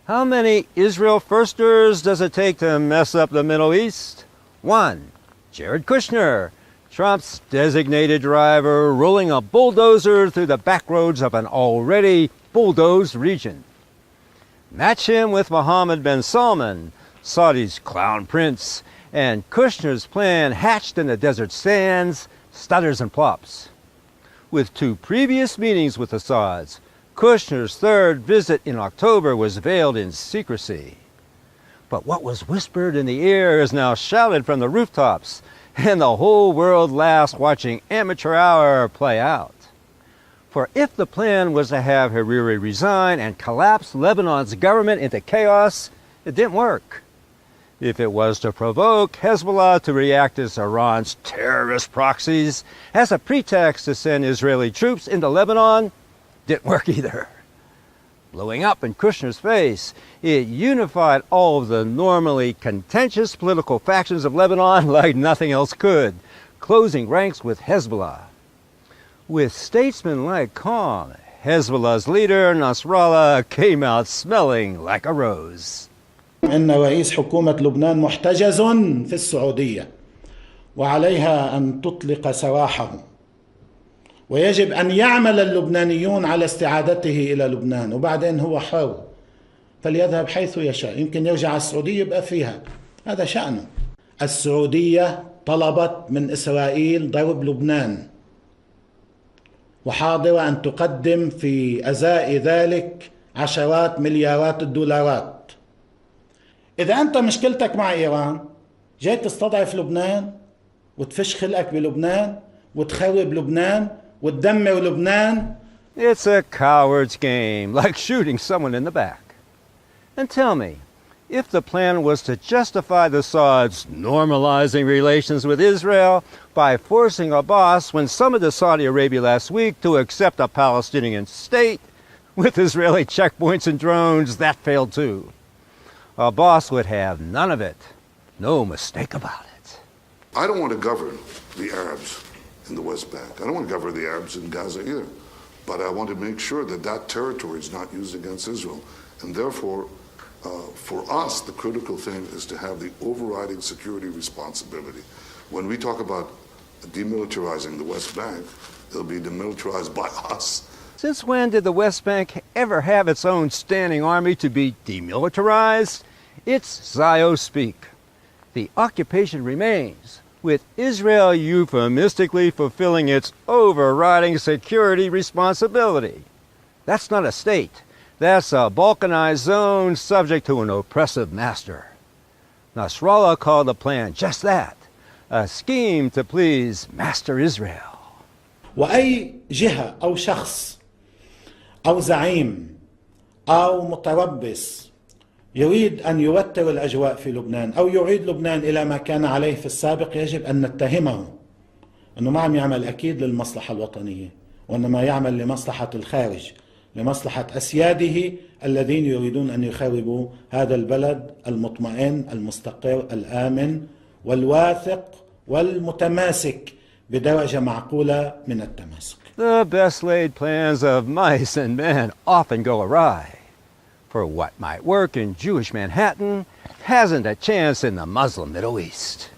How many Israel firsters does it take to mess up the Middle East? 1. Jared Kushner, Trump's designated driver, rolling a bulldozer through the back roads of an already bulldozed region. Match him with Mohammed bin Salman, Saudi's clown prince, and Kushner's plan hatched in the desert sands, stutters and plops. With 2 previous meetings with the Sauds, Kushner's 3rd visit in October was veiled in secrecy. But what was whispered in the air is now shouted from the rooftops, and the whole world laughs watching amateur hour play out. For if the plan was to have Hariri resign and collapse Lebanon's government into chaos, it didn't work. If it was to provoke Hezbollah to react as Iran's terrorist proxies as a pretext to send Israeli troops into Lebanon, didn't work either. Blowing up in Kushner's face, it unified all of the normally contentious political factions of Lebanon like nothing else could, closing ranks with Hezbollah. With statesman-like calm, Hezbollah's leader, Nasrallah, came out smelling like a rose. إن رئيس حكومة لبنان محتجز في السعودية وعليها أن تطلق سراحه ويجب أن يعمل اللبنانيون على استعادته إلى لبنان وبعدين هو حر فليذهب حيث يشاء يمكن يرجع على السعودية يبقى فيها هذا شأنه. السعودية طلبت من إسرائيل ضرب لبنان وحاضرة أن تقدم في أزاء ذلك عشرات مليارات الدولارات. إذا أنت مشكلتك مع إيران جاي تستضعف لبنان وتفش خلقك بلبنان وتخرب لبنان وتدمر لبنان. It's a coward's game, like shooting someone in the back. And tell me, if the plan was to justify the Sauds normalizing relations with Israel by forcing Abbas, when summoned to Saudi Arabia last week, to accept a Palestinian state with Israeli checkpoints and drones, that failed too. Abbas would have none of it. No mistake about it. I don't want to govern the Arabs in the West Bank. I don't want to govern the Arabs in Gaza either. But I want to make sure that that territory is not used against Israel. And therefore, for us, the critical thing is to have the overriding security responsibility. When we talk about demilitarizing the West Bank, it'll be demilitarized by us. Since when did the West Bank ever have its own standing army to be demilitarized? It's Zio-speak. The occupation remains, with Israel euphemistically fulfilling its overriding security responsibility. That's not a state. That's a balkanized zone subject to an oppressive master. Nasrallah called the plan just that, a scheme to please Master Israel. وأي جهة أو شخص أو زعيم أو متربص يريد أن يوتر الأجواء في لبنان أو يعيد لبنان إلى ما كان عليه في السابق يجب أن نتهمه أنه ما عم يعمل أكيد للمصلحة الوطنية وإنما يعمل لمصلحة الخارج لمصلحة أسياده الذين يريدون أن يخربوا هذا البلد المطمئن المستقر الآمن والواثق والمتماسك بدرجة معقولة من التماسك. The best laid plans of mice and men often go awry. For what might work in Jewish Manhattan hasn't a chance in the Muslim Middle East.